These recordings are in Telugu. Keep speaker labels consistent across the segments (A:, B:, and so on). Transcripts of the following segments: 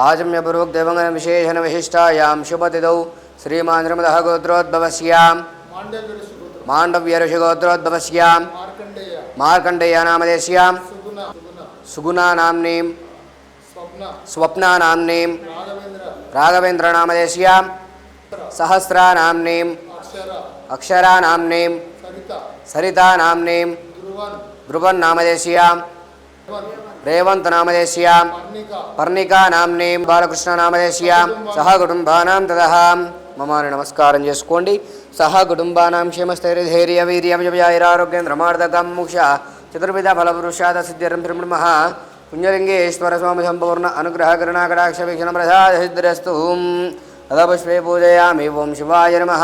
A: आजम्यपूर्वक देवंगन विशेषण विशिष्टायां शुभतिथौ श्रीमानर्मदः गोत्रोद्भवस्यां मांडव्य ऋषिगोत्रोद्भवस्यां मार्कण्डेय नामधेस्यां सुगुणा नाम्नीं स्वप्ना नाम्नीं राघवेन्द्र नामधेस्यां सहस्रा नाम्नीं अक्षरा नाम्नीं सरिता नाम्नीं ध्रुवन् नामधेस्यां रेवंत नामधेस्यां पर्णिका नाम्नीं बालकृष्ण नामधेस्यां सह कुटुंबानां ततः ममानि नमस्कारं చేసుకోండి सह कुटुंबानां क्षेमस्थैर्यधैर्य वीर्यविजयारोग्येन्द्रमार्दकं मोक्ष चतुर्विध फलपुरुषाद सिद्धिर्ं ब्रह्मः पुण्यलिंगेश्वर स्वामी संपूर्ण अनुग्रह करुणाकटाक्ष वीक्षण प्रसाद सिद्धिरस्तु तदा पुष्पे पूजयामि ओं शिवाय नमः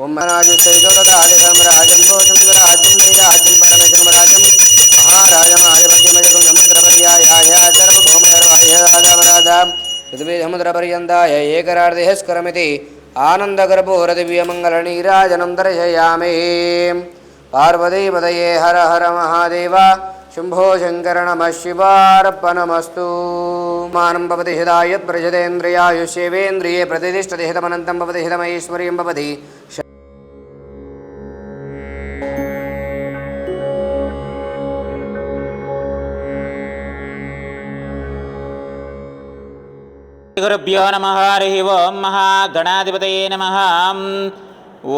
A: ओं मनाजुष्टैशोदकादिसम्राजं भोजमराजं नैराज्यं परमेशमराजं महाराजमादिपद्यमजगं समुद्रपर्यायाचरभौमधर्मायराजापराधां पृथ्वीसमुद्रपर्यन्ताय एकरार्धिस्करमिति आनन्दगर्भोरदिव्यमङ्गलनीराजनं दर्शयामि पार्वतीपतये हर हर महादेव शंभो शंकर नमः शिवार्पणमस्तु मानं भवति हितायत् प्रजतेन्द्रियायुष्येवेन्द्रिये प्रतिष्ठति हितमनन्तं भवति हितमैश्वर्यं भवति
B: गुरुभ्यो नमः हरिः ओं महागणाधिपतये नमः।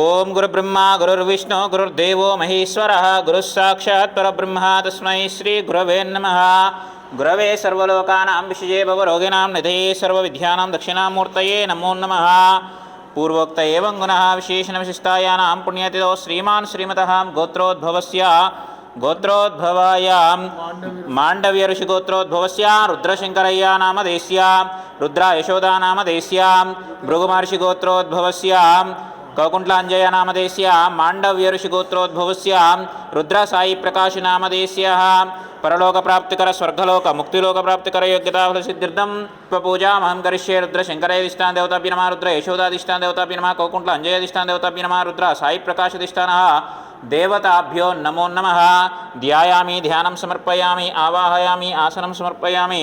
B: ओं गुरुब्रह्मा गुरुर्विष्णु गुरुर्देवो महेश्वरः गुरुः साक्षात् परब्रह्म तस्मै श्री गुरवे नमः। गुरवे सर्वलोकानां विषये भवरोगिणां निधये सर्वविद्यानां दक्षिणामूर्तये नमो नमः। पूर्वोक्त एवं गुणः विशेषणविशिष्टायानां पुण्यतिथौ श्रीमान् श्रीमतः गोत्रोद्भवायां मांडव्य ऋषिगोत्रोद्भवस्य रुद्रशंकरय्य नामधेस्यां रुद्रा यशोदा नामधेस्यां भृगुमहर्षिगोत्रोद्भवस्य कौकुण्ठलाञ्जय नामधेस्यां मांडव्य ऋषिगोत्रोद्भवस्य रुद्रा साई प्रकाश नामधेस्यः परलोक प्राप्तिकर स्वर्गलोक मुक्तिलोक प्राप्तिकर योग्यता फल सिद्धिर्दं पूजामहं करिष्ये रुद्रशंकराधिष्ठान देवताभ्यो नमः रुद्र यशोदाधिष्ठान देवताभ्यो नमः कौकुण्ठलाञ्जयाधिष्ठान देवताभ्यो नमः रुद्र साई प्रकाशाधिष्ठानः देवताभ्यो नमो नमः। ध्यायामि ध्यानं समर्पयामि आवाहयामि आसनं समर्पयामि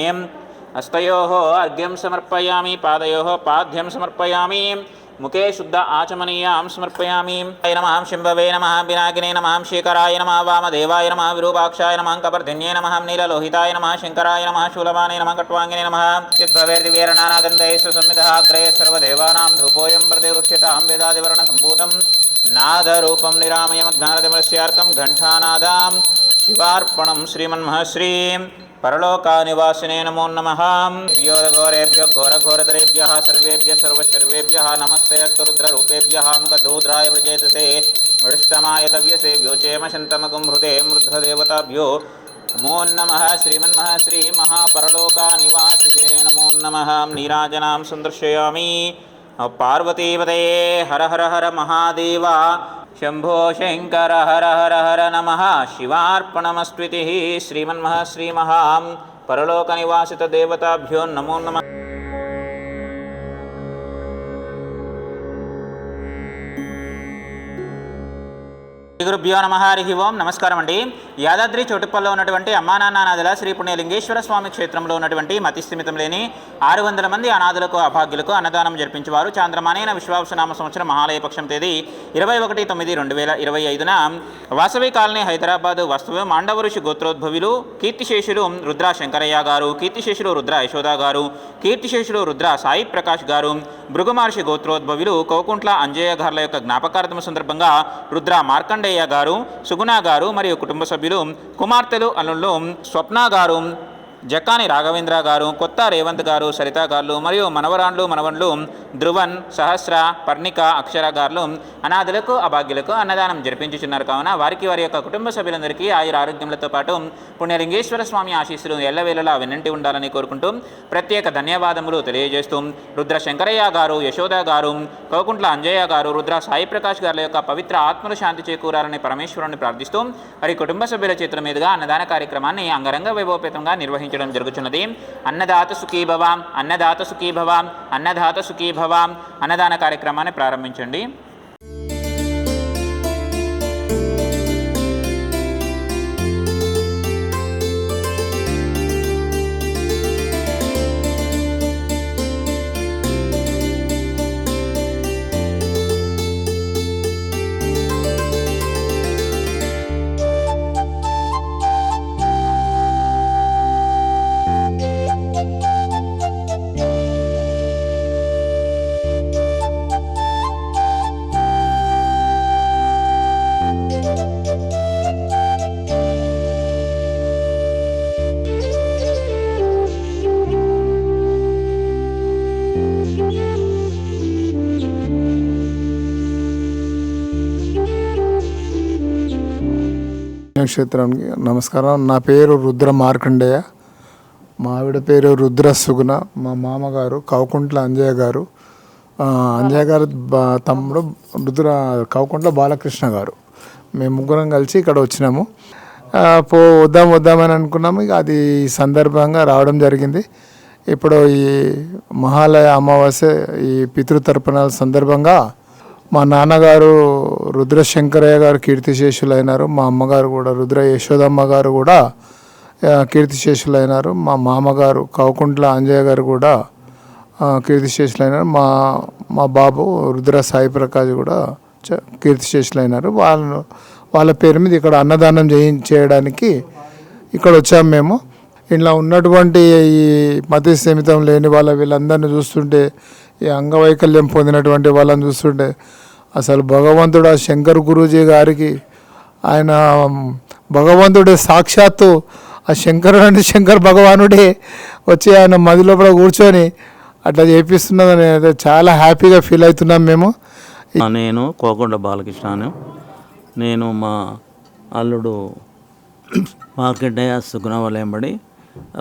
B: हस्तयोः अर्घ्यं समर्पयामि पादयोः पाद्यं समर्पयामि मुखे शुद्ध आचमनीयां समर्पयामि। नमः शंभवे नमः पिनाकिने नमः शेखराय नमः वामदेवाय नमः विरूपाक्षाय नमः कपर्धिन्ये नमः नीललोहिताय नमः शंकराय नमः शूलवाने नमः कट्वाङ्गिने नमः चिद्भवेर्दिव्यरनानागन्धैः सुसंमितः अग्रये सर्वदेवानां धूपोऽयं प्रतिगृह्यतां वेदादिवर्णसम्भूतं नादरूपं निरामयमज्ञानतिमरस्यार्कं घण्टानादां शिवार्पणं श्रीमन्महश्रीं परलोकानिवासिने नमो नमः। घोरेभ्यो घोरघोरतरेभ्यः सर्वेभ्यः सर्वशर्वेभ्यः नमस्तेऽस्तु रुद्ररूपेभ्यः मुखद्रुद्राय प्रचेतसे वरिष्ठमाय तव्यसे व्योचेमशन्तमगुं हृदे मृध्रदेवताभ्यो नमो नमः। श्रीमन्महश्री महापरलोकानिवासिने नमो नमः। नीराजनां सन्दर्शयामि पार्वतीपतये हर हर हर महादेव शंभो शंकर हर हर हर नमः शिवार्पणमस्त्विति श्रीमन्महश्रीमहा परलोकनिवासित देवताभ्यो नमो नमः। గురుభ్యో నమః హరి ఓం నమస్కారం అండి. యాదాద్రి చోటుప్పల్లో ఉన్నటువంటి అమ్మానాన్ననాథుల శ్రీ పుణ్యలింగేశ్వర స్వామి క్షేత్రంలో ఉన్నటువంటి మతిస్థిమితం లేని 600 మంది అనాథులకు అభాగ్యులకు అన్నదానం జరిపించేవారు. చాంద్రమానేన విశ్వావసనామ సంవత్సరం మహాలయ పక్షం తేదీ 21/9/2025న వాసవి కాలనీ హైదరాబాద్ వాస్తవ మాండవ ఋషి గోత్రోద్భవులు కీర్తిశేషులు రుద్ర శంకరయ్య గారు, కీర్తిశేషులు రుద్ర యశోద గారు, కీర్తిశేషులు రుద్ర సాయి ప్రకాష్ గారు, భృగుమహర్షి గోత్రోద్భవులు కౌకుంట్ల అంజయ్య గారుల యొక్క జ్ఞాపకార్థం సందర్భంగా రుద్ర మార్కండేయ గారు, సుగుణ గారు మరియు కుటుంబ సభ్యులు, కుమార్తెలు అల్లుళ్ళు స్వప్న గారు, జక్కాని రాఘవేంద్ర గారు, కొత్త రేవంత్ గారు, సరిత గారు మరియు మనవండ్లు ధ్రువన్, సహస్ర, పర్ణిక, అక్షర గారు అనాథులకు అభాగ్యులకు అన్నదానం జరిపించుచున్నారు. కావున వారికి వారి యొక్క కుటుంబ సభ్యులందరికీ ఆయుర ఆరోగ్యములతో పాటు పుణ్యలింగేశ్వర స్వామి ఆశీస్సులు ఎల్లవేళలా వెన్నంటి ఉండాలని కోరుకుంటూ ప్రత్యేక ధన్యవాదములు తెలియజేస్తూ రుద్ర శంకరయ్య గారు, యశోద గారు, కౌకుంట్ల అంజయ్య గారు, రుద్ర సాయి ప్రకాష్ గారి యొక్క పవిత్ర ఆత్మలు శాంతి చేకూరాలని పరమేశ్వరుని ప్రార్థిస్తూ వారి కుటుంబ సభ్యుల చేతుల మీదుగా అన్నదాన కార్యక్రమాన్ని అంగరంగ వైభవపేతంగా నిర్వహించడం జరుగుతున్నది. అన్నదాత సుఖీ భవ, అన్నదాత సుఖీ భవ, అన్నదాత సుఖీ భవ అన్నదాన కార్యక్రమాన్ని ప్రారంభించండి.
C: పుణ్యక్షేత్రానికి నమస్కారం. నా పేరు రుద్ర మార్కండేయ, మా ఆవిడ పేరు రుద్ర సుగుణ, మా మామగారు కౌకుంట్ల అంజయ్య గారు, అంజయ్య గారు తమ్ముడు కౌకుంట్ల బాలకృష్ణ గారు. మేము ముగ్గురం కలిసి ఇక్కడ వచ్చినాము. వద్దామని అనుకున్నాము. ఇక అది సందర్భంగా రావడం జరిగింది. ఇప్పుడు ఈ మహాలయ అమావాస్య ఈ పితృతర్పణాల సందర్భంగా మా నాన్నగారు రుద్రశంకరయ్య గారు కీర్తిశేషులైనారు. మా అమ్మగారు కూడా రుద్ర యశోదమ్మ గారు కూడా కీర్తిశేషులైనారు. మా మామగారు కౌకుంట్ల అంజయ్య గారు కూడా కీర్తిశేషులైనారు. మా బాబు రుద్ర సాయి ప్రకాష్ కూడా కీర్తిశేషులైనారు. వాళ్ళ పేరు మీద ఇక్కడ అన్నదానం చేయడానికి ఇక్కడ వచ్చాము మేము. ఇలా ఉన్నటువంటి ఈ మతి స్థిమితం లేని వీళ్ళందరినీ చూస్తుంటే, ఈ అంగవైకల్యం పొందినటువంటి వాళ్ళని చూస్తుంటే అసలు భగవంతుడు ఆ శంకర్ గురూజీ గారికి ఆయన భగవంతుడే సాక్షాత్తు ఆ శంకర్ భగవానుడే వచ్చి ఆయన మది లోపల కూర్చొని అట్లా చేపిస్తున్నదని చాలా హ్యాపీగా ఫీల్ అవుతున్నాం మేము.
D: నేను కోకొండ బాలకృష్ణను. నేను మా అల్లుడు మార్కండేయ సుగుణవలయంబడి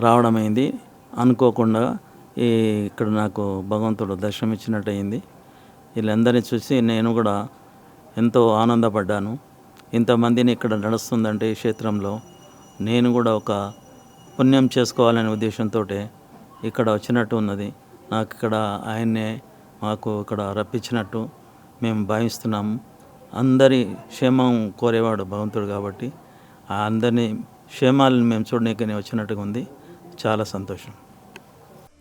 D: రావడమైంది. అనుకోకుండా ఇక్కడ నాకు భగవంతుడు దర్శనం ఇచ్చినట్టు అయింది. వీళ్ళందరినీ చూసి నేను కూడా ఎంతో ఆనందపడ్డాను. ఇంతమందిని ఇక్కడ నడుస్తుందంటే ఈ క్షేత్రంలో నేను కూడా ఒక పుణ్యం చేసుకోవాలనే ఉద్దేశంతో ఇక్కడ వచ్చినట్టు ఉన్నది. నాకు ఇక్కడ ఆయన్నే మాకు ఇక్కడ రప్పించినట్టు మేము భావిస్తున్నాము. అందరి క్షేమం కోరేవాడు భగవంతుడు కాబట్టి ఆ అందరినీ క్షేమాలను మేము చూడనీకనే వచ్చినట్టుగా ఉంది. చాలా సంతోషం.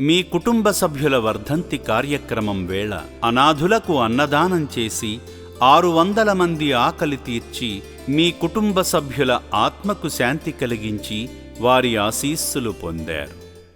E: మీ కుటుంబ సభ్యుల వర్ధంతి కార్యక్రమం వేళ అనాథులకు అన్నదానం చేసి 600 మంది ఆకలి తీర్చి మీ కుటుంబ సభ్యుల ఆత్మకు శాంతి కలిగించి వారి ఆశీస్సులు పొందారు.